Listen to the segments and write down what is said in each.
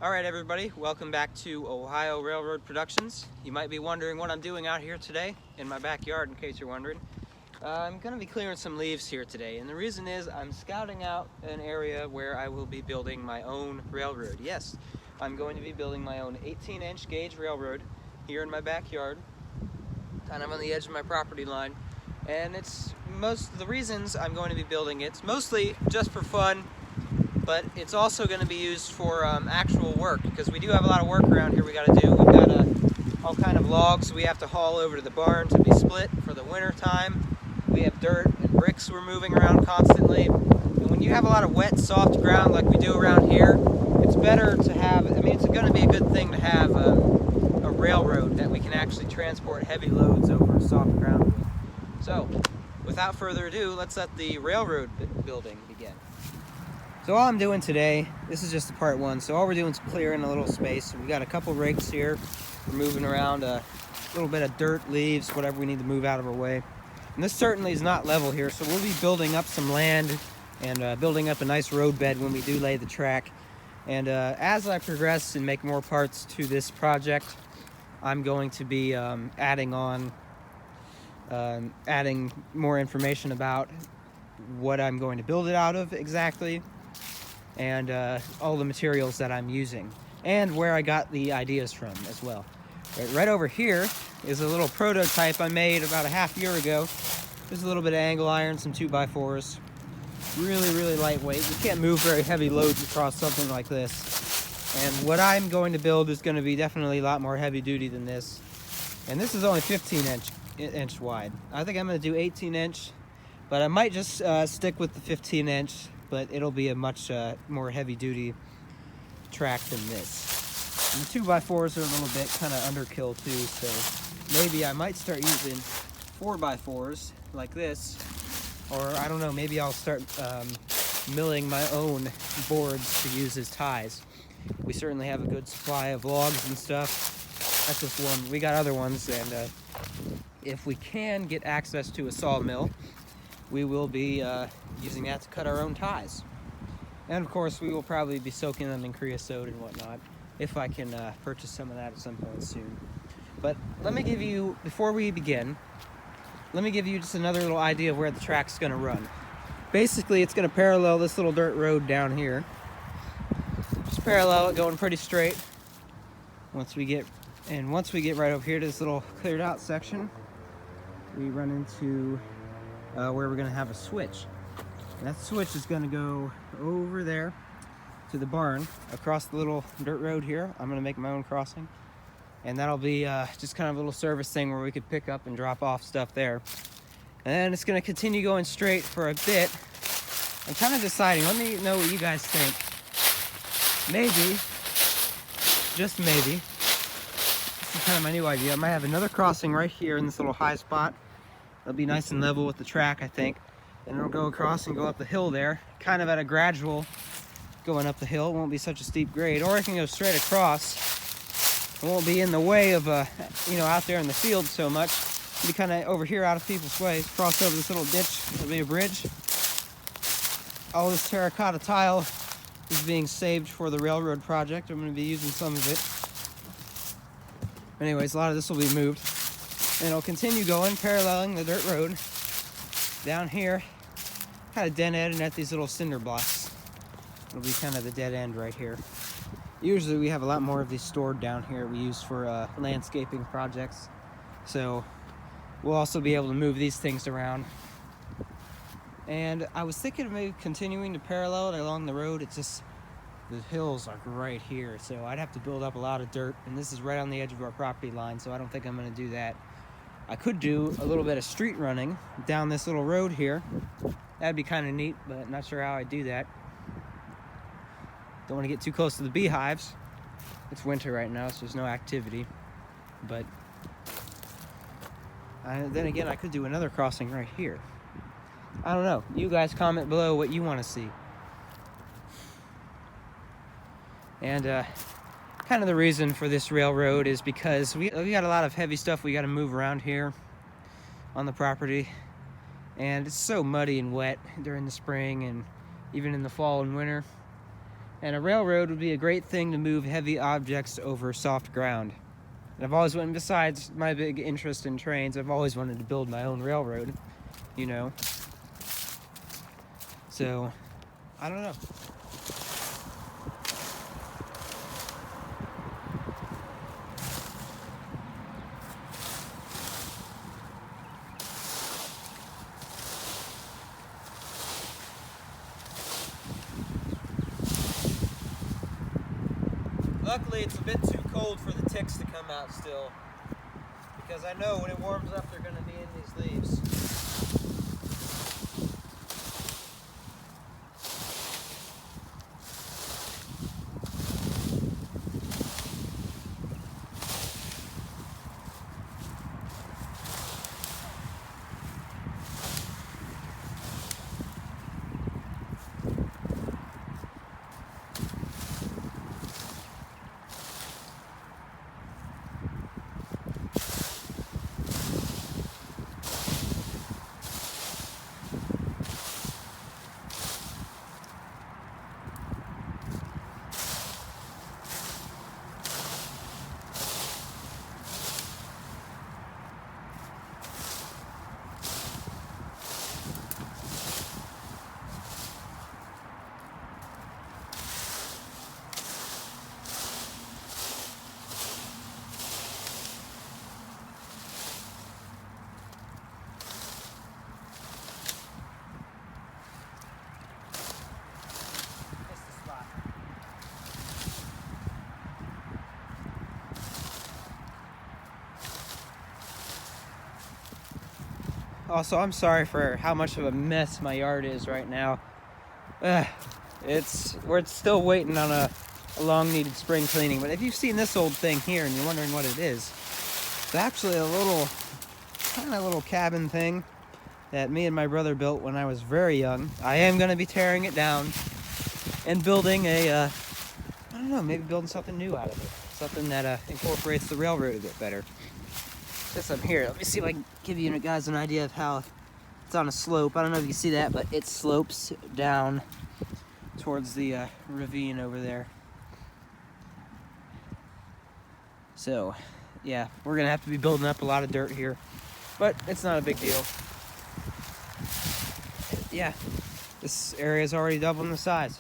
Alright everybody, welcome back to Ohio Railroad Productions. You might be wondering what I'm doing out here today in my backyard, in case you're wondering. I'm going to be clearing some leaves here today, and the reason is I'm scouting out an area where I will be building my own railroad. Yes, I'm going to be building my own 18-inch gauge railroad here in my backyard, kind of on the edge of my property line. And it's the reasons I'm going to be building it's mostly just for fun, but it's also going to be used for actual work, because we do have a lot of work around here we got to do. We've got all kind of logs we have to haul over to the barn to be split for the winter time. We have dirt and bricks we're moving around constantly. And when you have a lot of wet, soft ground like we do around here, it's better to have, it's going to be a good thing to have a railroad that we can actually transport heavy loads over soft ground with. So, without further ado, let's let the railroad building begin. So all I'm doing today, this is just the part one, so all we're doing is clearing a little space. We got a couple rakes here. We're moving around a little bit of dirt, leaves, whatever we need to move out of our way. And this certainly is not level here, so we'll be building up some land and building up a nice road bed when we do lay the track. And as I progress and make more parts to this project, I'm going to be adding more information about what I'm going to build it out of exactly, and all the materials that I'm using, and where I got the ideas from as well. Right over here is a little prototype I made about a half year ago. There's a little bit of angle iron, some 2x4s. Really lightweight. You can't move very heavy loads across something like this. And what I'm going to build is going to be definitely a lot more heavy duty than this. And this is only 15 inch wide. I think I'm going to do 18 inch, but I might just stick with the 15 inch, but it'll be a much more heavy duty track than this. And the 2x4s are a little bit kind of underkill too, so maybe I might start using 4x4s like this, or I don't know, maybe I'll start milling my own boards to use as ties. We certainly have a good supply of logs and stuff. That's just one. We got other ones, and if we can get access to a sawmill, we will be using that to cut our own ties. And of course, we will probably be soaking them in creosote and whatnot, if I can purchase some of that at some point soon. But let me give you, before we begin, let me give you just another little idea of where the track's going to run. Basically, it's going to parallel this little dirt road down here. Just parallel it, going pretty straight. Once we get right over here to this little cleared out section, we run into where we're going to have a switch. And that switch is going to go over there to the barn across the little dirt road here. I'm going to make my own crossing, and that'll be just kind of a little service thing where we could pick up and drop off stuff there. And then it's going to continue going straight for a bit. I'm kind of deciding, let me know what you guys think. Maybe, just maybe, this is kind of my new idea, I might have another crossing right here in this little high spot. It'll be nice and level with the track, I think. And it'll go across and go up the hill there, kind of at a gradual going up the hill. It won't be such a steep grade. Or I can go straight across. It won't be in the way of, out there in the field so much. It'll be kind of over here out of people's way. Cross over this little ditch. It'll be a bridge. All this terracotta tile is being saved for the railroad project. I'm going to be using some of it. Anyways, a lot of this will be moved. And it'll continue going, paralleling the dirt road down here, kind of dead end at these little cinder blocks. It'll be kind of the dead end right here. Usually we have a lot more of these stored down here we use for landscaping projects. So we'll also be able to move these things around. And I was thinking of maybe continuing to parallel it along the road. It's just, the hills are right here, so I'd have to build up a lot of dirt, and this is right on the edge of our property line, so I don't think I'm going to do that. I could do a little bit of street running down this little road here. That'd be kind of neat, but not sure how I'd do that. Don't want to get too close to the beehives. It's winter right now, so there's no activity. But then again, I could do another crossing right here. I don't know. You guys comment below what you want to see. And kind of the reason for this railroad is because we got a lot of heavy stuff we got to move around here on the property, and it's so muddy and wet during the spring and even in the fall and winter. And a railroad would be a great thing to move heavy objects over soft ground. And I've always wanted, besides my big interest in trains, I've always wanted to build my own railroad, you know. So, I don't know. Luckily, it's a bit too cold for the ticks to come out still, because I know when it warms up, they're going to be in these leaves. Also, I'm sorry for how much of a mess my yard is right now. We're still waiting on a long-needed spring cleaning. But if you've seen this old thing here and you're wondering what it is, it's actually a little cabin thing that me and my brother built when I was very young. I am going to be tearing it down and building I don't know, maybe building something new out of it. Something that incorporates the railroad a bit better. Since I'm here, let me see if I can give you guys an idea of how it's on a slope. I don't know if you can see that, but it slopes down towards the ravine over there. So, yeah, we're gonna have to be building up a lot of dirt here, but it's not a big deal. Yeah, this area is already doubling the size.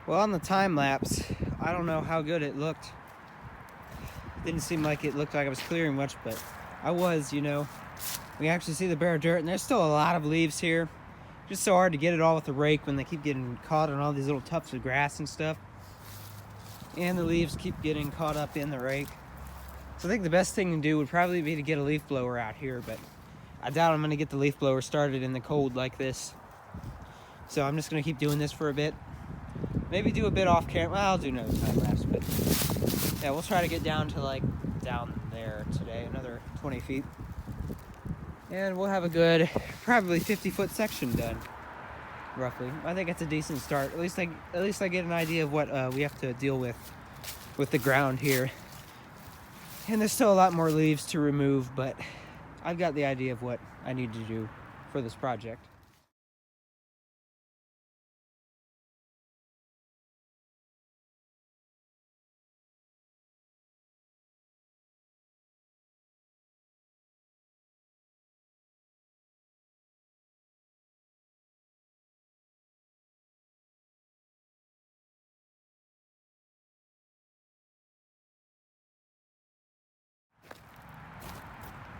Well, on the time lapse, I don't know how good it looked. Didn't seem like it looked like I was clearing much, but I was, you know. We actually see the bare dirt, and there's still a lot of leaves here. Just so hard to get it all with the rake when they keep getting caught on all these little tufts of grass and stuff. And the leaves keep getting caught up in the rake. So I think the best thing to do would probably be to get a leaf blower out here, but I doubt I'm going to get the leaf blower started in the cold like this. So I'm just going to keep doing this for a bit. Maybe do a bit off camera. Well, I'll do another time lapse, but yeah, we'll try to get down to like down there today, another 20 feet. And we'll have a good, probably 50-foot section done, roughly. I think it's a decent start. At least I get an idea of what we have to deal with the ground here. And there's still a lot more leaves to remove, but I've got the idea of what I need to do for this project.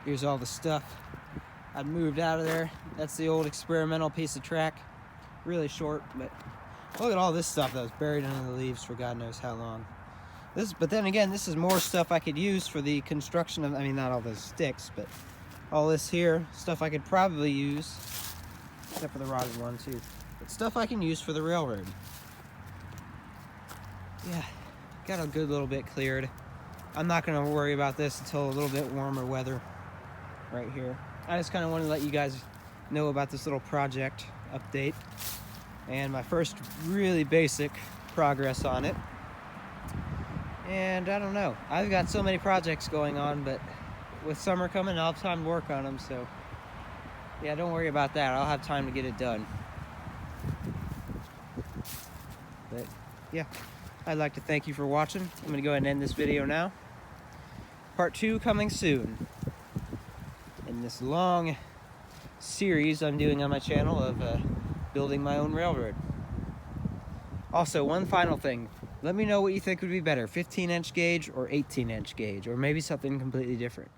Here's all the stuff I'd moved out of there. That's the old experimental piece of track. Really short, but look at all this stuff that was buried under the leaves for God knows how long. But then again, this is more stuff I could use for the construction of, I mean, not all those sticks, but all this here, stuff I could probably use, except for the rotted one too, but stuff I can use for the railroad. Yeah, got a good little bit cleared. I'm not gonna worry about this until a little bit warmer weather right here. I just kind of wanted to let you guys know about this little project update and my first really basic progress on it. And I don't know, I've got so many projects going on, but with summer coming, I'll have time to work on them, so yeah, don't worry about that. I'll have time to get it done. But yeah, I'd like to thank you for watching. I'm gonna go ahead and end this video now. Part 2 coming soon in this long series I'm doing on my channel of building my own railroad. Also, one final thing. Let me know what you think would be better, 15-inch gauge or 18-inch gauge, or maybe something completely different.